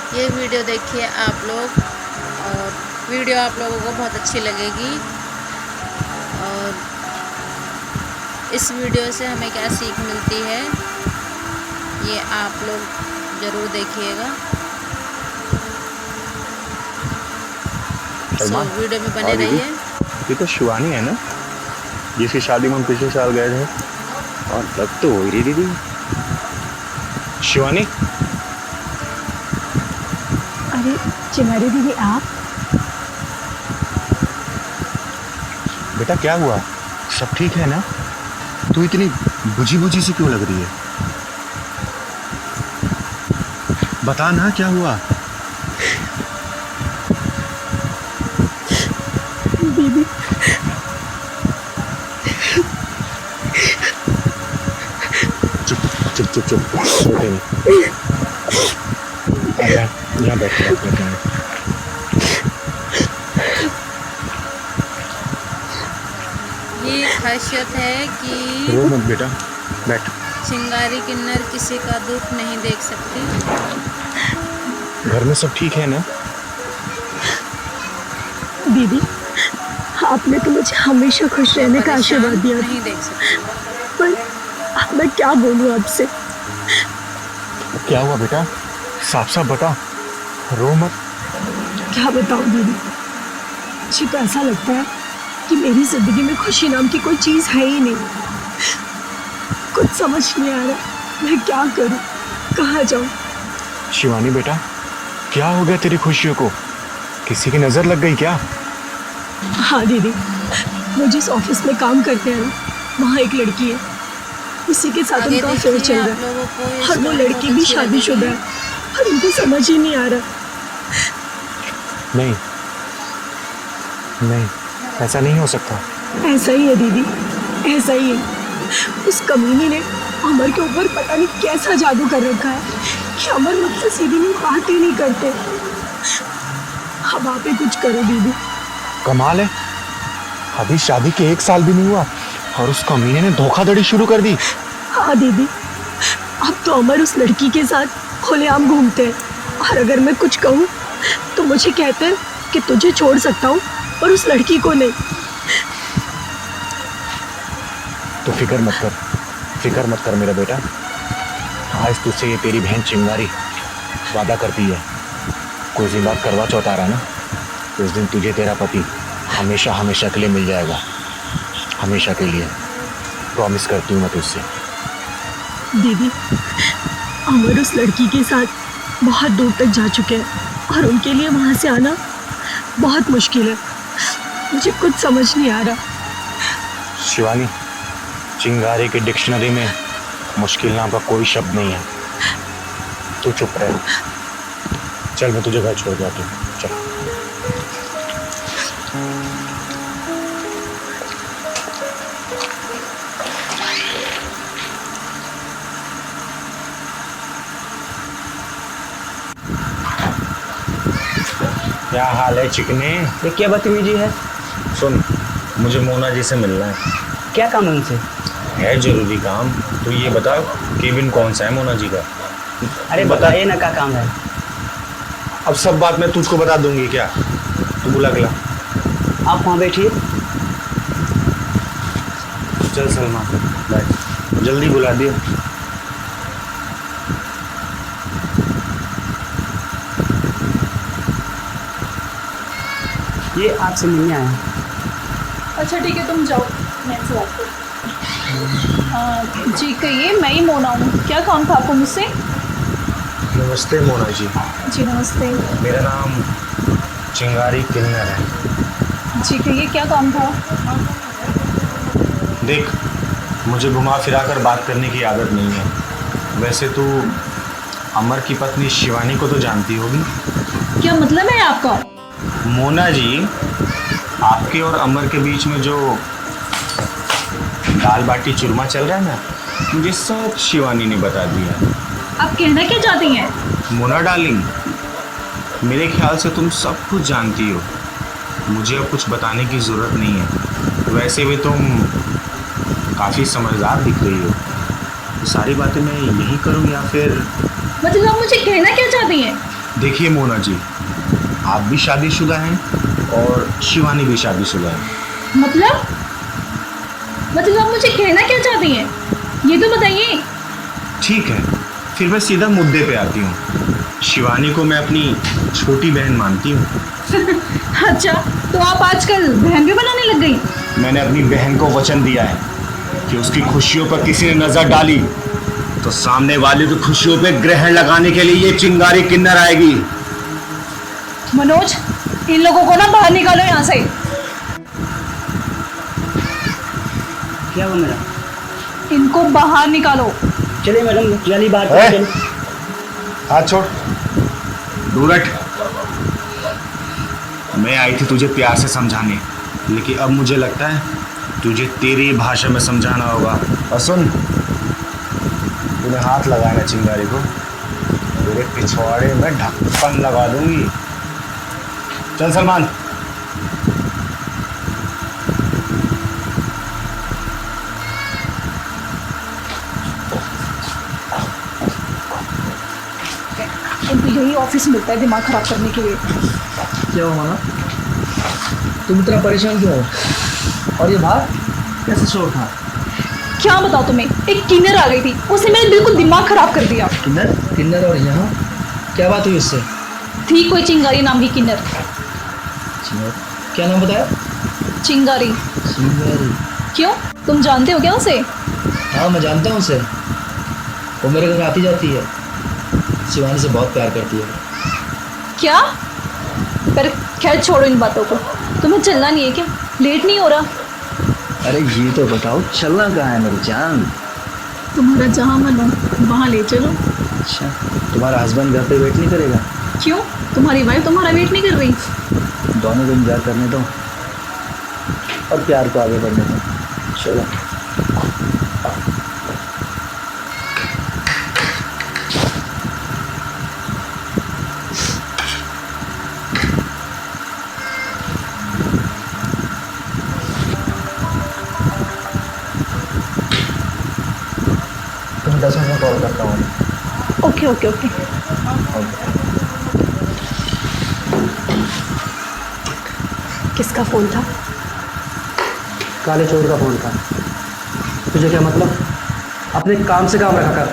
ये वीडियो देखिए आप लोग, और वीडियो आप लोगों को बहुत अच्छी लगेगी। और इस वीडियो से हमें क्या सीख मिलती है ये आप लोग ज़रूर देखिएगा। वीडियो में बने रहिए। ये तो शिवानी है ना, जिसकी शादी में हम पिछले साल गए थे। और लग तो हो रही दीदी शिवानी। अरे चिंगारी दीदी, आप? बेटा क्या हुआ, सब ठीक है ना? तू इतनी बुझी बुझी सी क्यों लग रही है? बता ना क्या हुआ। दीदी चुप चुप चुप चुप, छोटे नहीं। यहाँ बैठ के बात करते हैं। ये खासियत है कि रो मत बेटा, बैठ। चिंगारी किन्नर किसी का दुख नहीं देख सकती। घर में सब ठीक है ना? दीदी, आपने तो मुझे हमेशा खुश रहने का आशीर्वाद दिया था। नहीं देख सकती। पर अब मैं क्या बोलूं आपसे? क्या हुआ बेटा, साफ साफ बता, रो मत। क्या बताऊं दीदी, मुझे तो ऐसा लगता है कि मेरी जिंदगी में खुशी नाम की कोई चीज है ही नहीं। कुछ समझ नहीं आ रहा मैं क्या करूं, कहाँ जाऊं। शिवानी बेटा, क्या हो गया तेरी खुशियों को? किसी की नजर लग गई क्या? हाँ दीदी, वो जिस ऑफिस में काम करते हैं ना, वहाँ एक लड़की है, उसी के साथ उनका अफेयर चल रहा है। और वो लड़की भी शादीशुदा है, और उनको समझ ही नहीं आ रहा। नहीं नहीं, ऐसा नहीं हो सकता। ऐसा ही है दीदी, ऐसा ही है। उस कमीने ने अमर के ऊपर पता नहीं कैसा जादू कर रखा है कि अमर मुझसे सीधी नहीं बात ही नहीं करते। अब आप ही कुछ करो दीदी। कमाल है, अभी शादी के 1 साल भी नहीं हुआ और उस कमीने ने धोखाधड़ी शुरू कर दी। हाँ दीदी, अब तो अमर उस लड़की के साथ खुलेआम घूमते हैं, और अगर मैं कुछ कहूँ तो मुझे कहते हैं कि तुझे छोड़ सकता हूँ और उस लड़की को नहीं। तो फिक्र मत कर मेरा बेटा। आज तुझसे ये तेरी बहन चिंगारी वादा करती है, कुछ दिन बाद करवा चौथ आ रहा ना, उस दिन तुझे तेरा पति हमेशा हमेशा के लिए मिल जाएगा, हमेशा के लिए। प्रॉमिस करती हूँ मैं तुझसे। दीदी, अमर उस लड़की के साथ बहुत दूर तक जा चुके हैं, और उनके लिए वहाँ से आना बहुत मुश्किल है। मुझे कुछ समझ नहीं आ रहा। शिवानी, चिंगारी की डिक्शनरी में मुश्किल नाम का कोई शब्द नहीं है। तू चुप रह, चल मैं तुझे घर छोड़ के आती हूँ, चल। क्या हाल है चिकने? ये क्या बदतमीजी है? सुन, मुझे मोना जी से मिलना है। क्या काम है उनसे? है जरूरी काम। तो ये बता, केबिन कौन सा है मोना जी का? अरे बताइए ना, क्या काम है? अब सब बात मैं तुझको बता दूंगी क्या? तू बुला के ला। आप वहाँ बैठिए। चल सलमान, बैठ, जल्दी बुला दियो। ये आपसे मिलने आया है। अच्छा ठीक है, तुम जाओ, मैं इनसे बात करूँ। जी कहिए, मैं ही मोना हूँ, क्या काम था आपको मुझसे? नमस्ते मोना जी। जी नमस्ते। मेरा नाम चिंगारी किन्नर है। जी कहिए, क्या काम था? देख, मुझे घुमा फिरा कर बात करने की आदत नहीं है। वैसे तू अमर की पत्नी शिवानी को तो जानती होगी। क्या मतलब है आपका? मोना जी, आपके और अमर के बीच में जो दाल बाटी चूरमा चल रहा है ना, मुझे सब शिवानी ने बता दिया। आप कहना क्या चाहती हैं? मोना डार्लिंग, मेरे ख्याल से तुम सब कुछ जानती हो, मुझे अब कुछ बताने की ज़रूरत नहीं है। वैसे भी तुम काफ़ी समझदार दिख रही हो। सारी बातें मैं यही करूँ या फिर? मतलब आप मुझे कहना क्या चाहती हैं? देखिए मोना जी, आप भी शादीशुदा हैं और शिवानी भी शादीशुदा है। मतलब आप मुझे कहना क्या चाहती हैं, ये तो बताइए। ठीक है, फिर मैं सीधा मुद्दे पे आती हूँ। शिवानी को मैं अपनी छोटी बहन मानती हूँ। अच्छा, तो आप आजकल बहन भी बनाने लग गई? मैंने अपनी बहन को वचन दिया है कि उसकी खुशियों पर किसी ने नजर डाली तो सामने वाले की खुशियों पे ग्रहण लगाने के लिए ये चिंगारी किन्नर आएगी। मनोज, इन लोगों को ना बाहर निकालो यहाँ से। क्या हुआ मेरा? इनको बाहर निकालो। चलिए मैडम, चलिए बाहर ए? चलिए। हाथ छोड़, दूर हट। मैं आई थी तुझे प्यार से समझाने, लेकिन अब मुझे लगता है तुझे तेरी भाषा में समझाना होगा। और सुन, तूने हाथ लगाना चिंगारी को, तेरे पिछवाड़े में ढक्कन लगा दूंगी। चल सलमान। इनको यही ऑफिस मिलता है दिमाग खराब करने के लिए। क्या हुआ माना? तुम इतना परेशान क्यों हो? और ये बाहर कैसे शोर था? क्या बताओ तुम्हें, एक किन्नर आ गई थी, उसने मेरे बिल्कुल दिमाग खराब कर दिया। किन्नर? किन्नर और यहाँ क्या बात हुई उससे? थी कोई चिंगारी नाम की किन्नर। क्या नाम बताया? चिंगारी। चिंगारी? क्यों, तुम जानते हो क्या उसे? हाँ, मैं जानता हूँ उसे। वो मेरे घर आती जाती है, शिवानी से बहुत प्यार करती है। क्या? पर खैर छोड़ो इन बातों को। तुम्हें चलना नहीं है क्या? लेट नहीं हो रहा? अरे ये तो बताओ, चलना कहाँ है मेरी जान? तुम्हारा जहाँ मन हो वहाँ ले चलो। अच्छा, तुम्हारा हस्बैंड घर पे वेट नहीं करेगा? क्यों, तुम्हारी वाइफ तुम्हारा वेट नहीं कर रही? दोनों को इंतजार करने दो और प्यार को आगे बढ़ने दो। चलो। तुम 10 मिनट में कॉल करता हूँ। Okay okay okay. किसका फोन था? काले चोर का फोन था। तुझे क्या मतलब? अपने काम से काम रखा कर।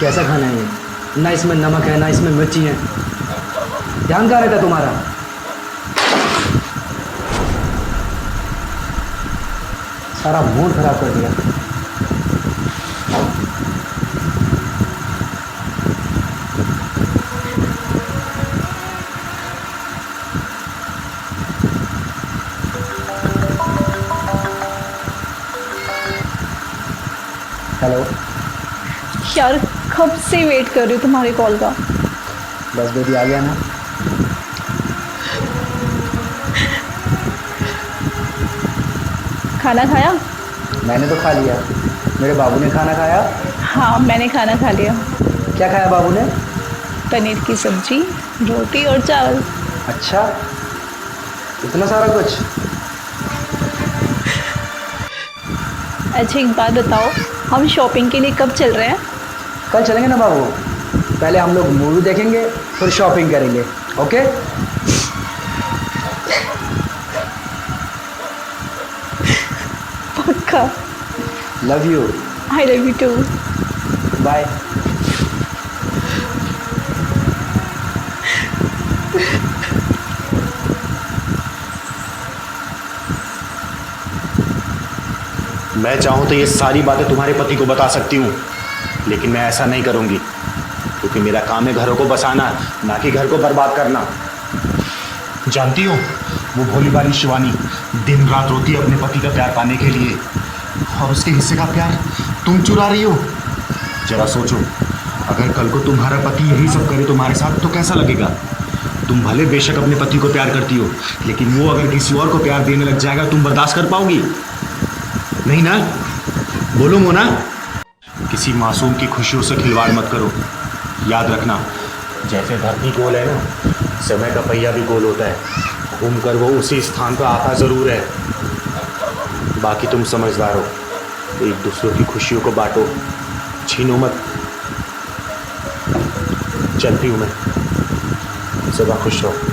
कैसा खाना है ये? ना इसमें नमक है, ना इसमें मिर्ची है। ध्यान कहाँ रहता तुम्हारा? सारा मूड खराब कर दिया। हेलो। यार कब से वेट कर रही हूँ तुम्हारे कॉल का। बस बेबी आ गया ना। खाना खाया? मैंने तो खा लिया। मेरे बाबू ने खाना खाया? हाँ मैंने खाना खा लिया। क्या खाया बाबू ने? पनीर की सब्जी, रोटी और चावल। अच्छा, इतना सारा कुछ? अच्छा एक बात बताओ, हम शॉपिंग के लिए कब चल रहे हैं? कल चलेंगे ना बाबू। पहले हम लोग मूवी देखेंगे, फिर शॉपिंग करेंगे। ओके? पक्का। Love you. I love you too. Bye. मैं चाहूँ तो ये सारी बातें तुम्हारे पति को बता सकती हूँ, लेकिन मैं ऐसा नहीं करूँगी क्योंकि मेरा काम है घरों को बसाना, ना कि घर को बर्बाद करना। जानती हो, वो भोली भाली शिवानी दिन रात रोती है अपने पति का प्यार पाने के लिए, और उसके हिस्से का प्यार तुम चुरा रही हो। जरा सोचो, अगर कल को तुम्हारा पति यही सब करे तुम्हारे साथ तो कैसा लगेगा? तुम भले बेशक अपने पति को प्यार करती हो, लेकिन वो अगर किसी और को प्यार देने लग जाएगा तुम बर्दाश्त कर पाओगी? नहीं ना? बोलो मोना। किसी मासूम की खुशियों से खिलवाड़ मत करो। याद रखना, जैसे धरती गोल है ना, समय का पहिया भी गोल होता है। घूमकर वो उसी स्थान पर आता ज़रूर है। बाकी तुम समझदार हो। एक दूसरों की खुशियों को बांटो, छीनो मत। चलती हूँ मैं, सदा खुश रहो।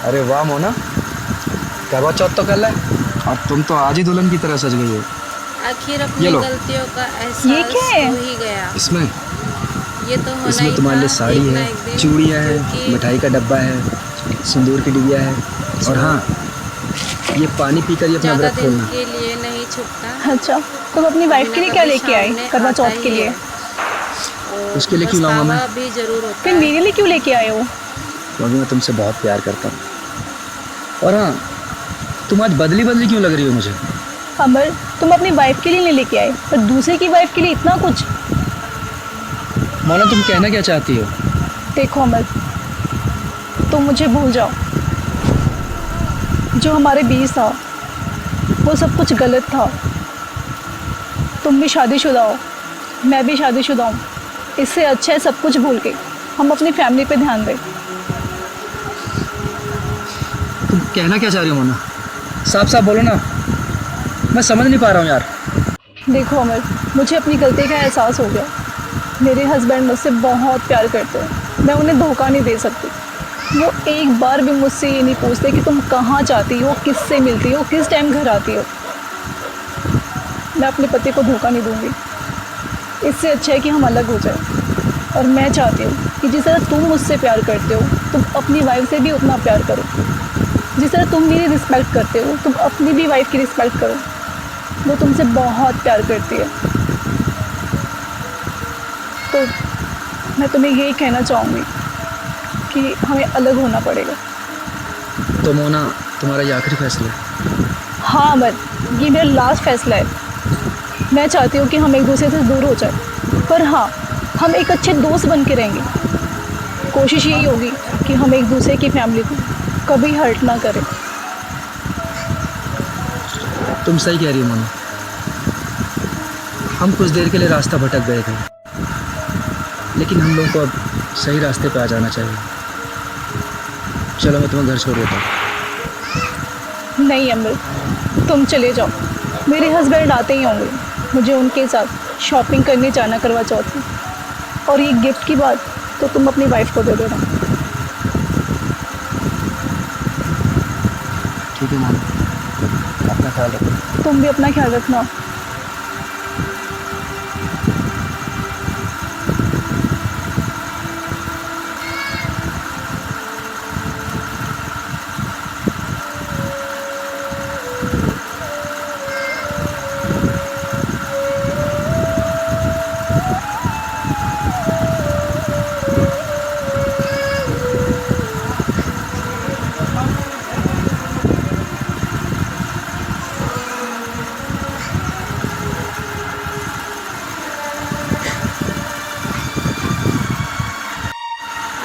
अरे वाह मोना, करवा चौथ तो कल है और तुम तो आज ही दुल्हन की तरह सज गई हो। आखिर ये अपनी लो। गलतियों का ये एहसास क्या है? हो ही गया। इसमें ये तो होना इसमें ही तुम्हारे लिए था, साड़ी एक ना है, एक दिन, चूड़ियाँ हैं, क्योंकि मिठाई का डब्बा है, सिंदूर की डिबिया है और हाँ, ये पानी पीकर ही अपना ज्यादा व्रत दिन खोलना। के लिए नहीं छुपता। अच्छा, तुम अपनी वाइफ के लिए क्या लेके आए करवा चौथ के लिए? उसके लिए क्यों लाऊंगा मैं? भी जरूर होता फिर है। मेरे लिए क्यों लेके आए हो? क्योंकि मैं तुमसे बहुत प्यार करता हूँ। और हाँ, तुम आज बदली बदली क्यों लग रही हो मुझे? अमर, तुम अपनी वाइफ के लिए नहीं लेके आए पर दूसरे की वाइफ के लिए इतना कुछ। मोना, तुम कहना क्या चाहती हो? देखो अमर, तुम मुझे भूल जाओ। जो हमारे बीच था वो सब कुछ गलत था। तुम भी शादीशुदा हो, मैं भी शादीशुदा हूँ। इससे अच्छा है सब कुछ भूल के हम अपनी फैमिली पे ध्यान दें। तुम कहना क्या चाह रही हो मोना? साफ साफ बोलो ना, मैं समझ नहीं पा रहा हूँ यार। देखो अमर, मुझे अपनी गलती का एहसास हो गया। मेरे हस्बैंड मुझसे बहुत प्यार करते हैं, मैं उन्हें धोखा नहीं दे सकती। वो एक बार भी मुझसे ये नहीं पूछते कि तुम कहाँ जाती हो, किससे मिलती हो, किस टाइम घर आती हो। मैं अपने पति को धोखा नहीं दूंगी। इससे अच्छा है कि हम अलग हो जाए। और मैं चाहती हूँ कि जिस तरह तुम मुझसे प्यार करते हो, तुम अपनी वाइफ से भी उतना प्यार करो। जिस तरह तुम मेरी रिस्पेक्ट करते हो, तुम अपनी भी वाइफ की रिस्पेक्ट करो। वो तुमसे बहुत प्यार करती है। तो मैं तुम्हें यही कहना चाहूँगी कि हमें अलग होना पड़ेगा। तो मोना, तुम्हारा ये आखिरी फैसला है? हाँ अमर, ये मेरा लास्ट फैसला है। मैं चाहती हूँ कि हम एक दूसरे से दूर हो जाए, पर हाँ, हम एक अच्छे दोस्त बन के रहेंगे। कोशिश यही होगी कि हम एक दूसरे की फैमिली को कभी हर्ट ना करें। तुम सही कह रही हो मोना। हम कुछ देर के लिए रास्ता भटक गए थे, लेकिन हम लोगों को अब सही रास्ते पे आ जाना चाहिए। चलो मैं तुम्हें घर छोड़ देता हूँ। नहीं अमर, तुम चले जाओ। मेरे हस्बैंड आते ही होंगे, मुझे उनके साथ शॉपिंग करने जाना करवा चौथ में। और ये गिफ्ट की बात तो तुम अपनी वाइफ को दे देना। ठीक है मोना, अपना ख्याल रखो। तुम भी अपना ख्याल रखना।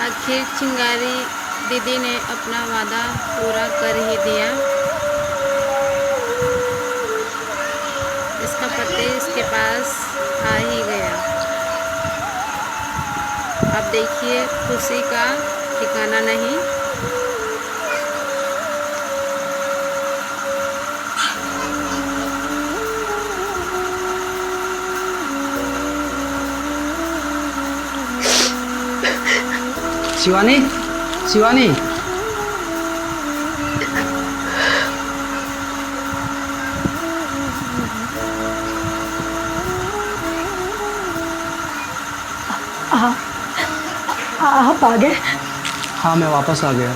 आखिर चिंगारी दीदी ने अपना वादा पूरा कर ही दिया। इसका पति इसके पास आ ही गया। अब देखिए, खुशी का ठिकाना नहीं। शिवानी, शिवानी, आप आ गए? हाँ मैं वापस आ गया।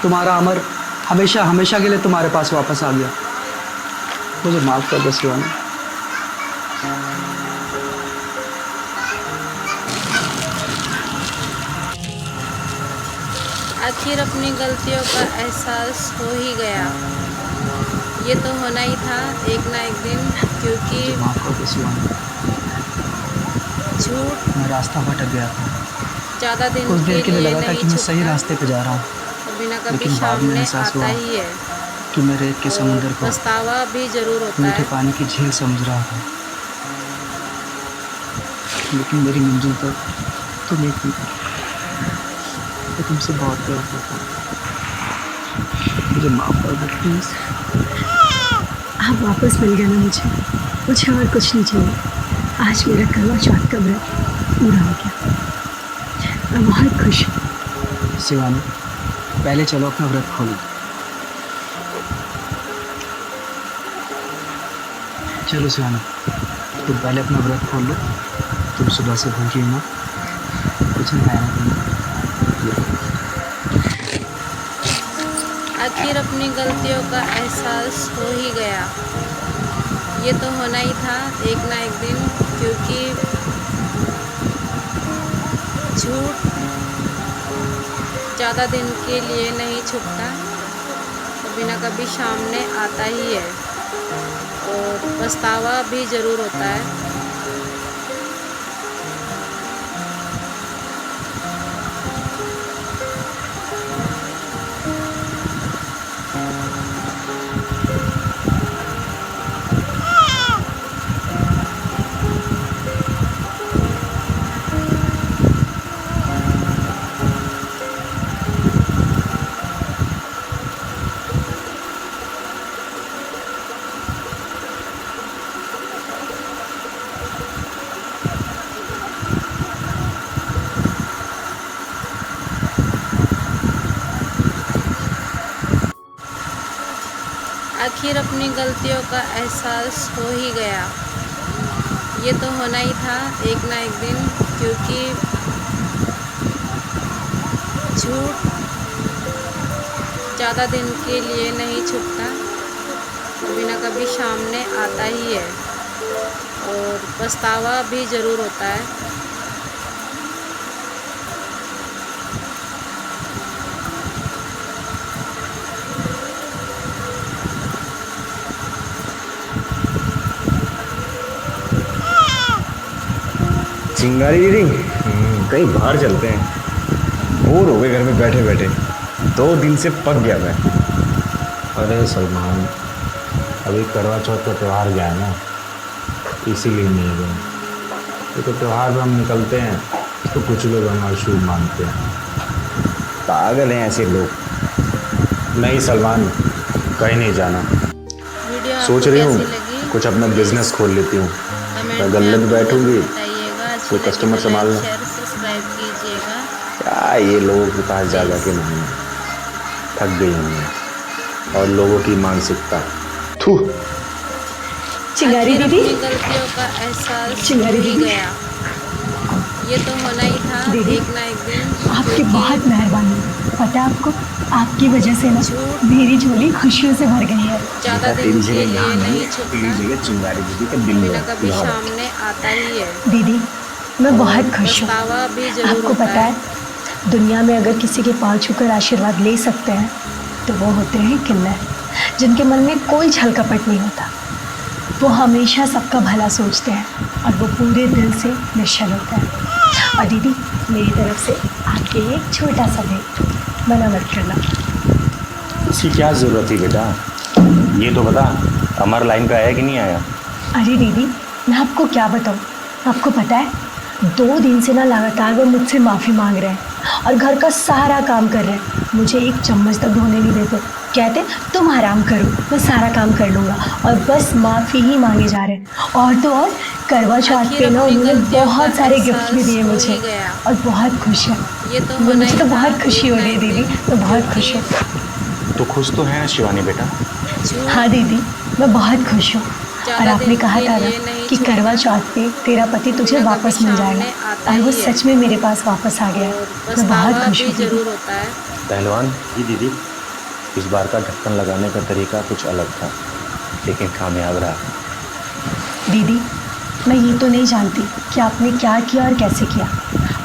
तुम्हारा अमर हमेशा हमेशा के लिए तुम्हारे पास वापस आ गया। मुझे माफ़ कर दो शिवानी। आज आखिर अपनी गलतियों का एहसास हो ही गया। ये तो होना ही था एक ना एक दिन, क्योंकि माफ कर दो शिवानी, झूठ मैं रास्ता भटक गया था। ज़्यादा दिन कुछ देर के लिए लगा था नहीं कि मैं सही छुपता, रास्ते पे जा रहा हूँ, कभी ना कभी लेकिन बाद में सामने एहसास आता हुआ ही है कि मैं रेत के और समुद्र को पछतावा भी जरूर होता मीठे है। पानी की झील समझ रहा था, लेकिन मेरी मंजिल तक तुम एक थी। मैं तुमसे बहुत प्यार करता हूँ, मुझे माफ कर दो प्लीज। आप वापस मिल गए ना मुझे और कुछ नहीं चाहिए। आज मेरा करवा चौथ का व्रत पूरा हो गया, मैं बहुत खुश हूँ। शिवानी, पहले चलो अपना व्रत खोलो। चलो शिवानी, तुम पहले अपना व्रत खोल लो। तुम सुबह से भूखी हो ना, कुछ नहीं खाया ना तुमने। आखिर अपनी गलतियों का एहसास हो ही गया। ये तो होना ही था एक ना एक दिन, क्योंकि झूठ ज़्यादा दिन के लिए नहीं छुपता, कभी ना कभी सामने आता ही है और पछतावा भी ज़रूर होता है। आखिर अपनी गलतियों का एहसास हो ही गया। ये तो होना ही था एक ना एक दिन, क्योंकि झूठ ज़्यादा दिन के लिए नहीं छुपता, कभी ना कभी सामने आता ही है और पछतावा भी ज़रूर होता है। चिंगारी दीदी, कहीं बाहर चलते हैं। बोर हो गए घर में बैठे बैठे, 2 दिन से पक गया मैं। अरे सलमान, अभी करवा चौथ का त्यौहार गया है ना, इसीलिए नहीं गए। ये तो त्यौहार में हम निकलते हैं तो कुछ लोग हमारा शुभ मानते हैं। पागल हैं ऐसे लोग। नहीं सलमान, कहीं नहीं जाना। वीडियो सोच आपको रही हूँ कैसी लगी? कुछ अपना बिजनेस खोल लेती हूँ। कमेंट मैं में गल्ले पे आप बैठूंगी, बताइएगा। अच्छी कोई लगी कस्टमर तो संभाल लाइक, ले। शेयर, सब्सक्राइब कीजिएगा। क्या ये लोगों के पास जा के नहीं, थक गई हूँ मैं और लोगों की मानसिकता। थू। चिंगारी आखिर दीदी, अपनी गलतियों का एहसास चिंगारी हो ही दीदी। गया। ये तो होना ही था दीदी, एक ना एक दिन, आपकी क्योंकि बहुत मेहरबानी। पता है आपको, आपकी वजह से ना झूठ मेरी झोली खुशियों से भर गई है। ज़्यादा दिन के लिए नहीं छुपता, चिंगारी दीदी का दिल कभी ना कभी सामने आता ही है दीदी, मैं बहुत खुश हूँ। पछतावा भी जरूर आपको होता पता है, दुनिया में अगर किसी के पाँव छूकर आशीर्वाद ले सकते हैं तो वो होते हैं किन्नर, जिनके मन में कोई छल कपट नहीं होता। वो हमेशा सबका भला सोचते हैं और वो पूरे दिल से निश्चल होते हैं। और दीदी, मेरी तरफ से आपके लिए एक छोटा सा भेंट, मना मत करना। इसकी क्या जरूरत थी बेटा? ये तो बता, अमर लाइन पे आया कि नहीं आया? अरे दीदी, मैं आपको क्या बताऊँ, आपको पता है 2 दिन से ना लगातार वो मुझसे माफ़ी मांग रहे हैं और घर का सारा काम कर रहे हैं। मुझे एक चम्मच तक धोने नहीं देते, कहते तुम आराम करो, मैं सारा काम कर लूँगा, और बस माफ़ी ही मांगे जा रहे हैं। और तो और करवा चौथ पे ना उन्होंने बहुत सारे गिफ्ट भी दिए मुझे और बहुत खुश है। ये तो मुझे तो बहुत खुशी हो रही है दीदी, मैं बहुत खुश हूँ। तो खुश तो है ना शिवानी बेटा? हाँ दीदी, मैं बहुत खुश हूँ। और आपने कहा था ना कि करवा चौथ पे तेरा पति तुझे वापस मिल जाएगा, और वो सच में मेरे पास वापस आ गया। मैं बहुत खुश हूँ दीदी। जरूर होता है। पहलवान जी दीदी, इस बार का ढक्कन लगाने का तरीका कुछ अलग था, लेकिन कामयाब रहा। दीदी, मैं ये तो नहीं जानती कि आपने क्या किया और कैसे किया,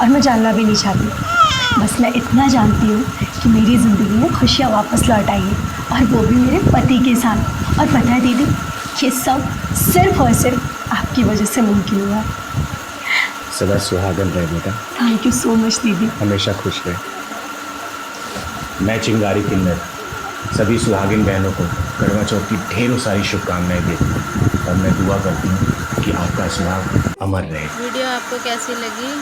और मैं जानना भी नहीं चाहती। बस मैं इतना जानती हूँ कि मेरी ज़िंदगी में खुशियाँ वापस लौट आई है, और वो भी मेरे पति के साथ। और पता है दीदी, ये सब सिर्फ और सिर्फ आपकी वजह से मुमकिन हुआ है। सदा सुहागन रहे बेटा, थैंक यू सो मच दीदी। हमेशा खुश रहे। मैं चिंगारी किन्नर सभी सुहागिन बहनों को करवा चौथ की ढेरों सारी शुभकामनाएं देता हूँ, और मैं दुआ करती हूँ कि आपका सुहाग अमर रहे। वीडियो आपको कैसी लगी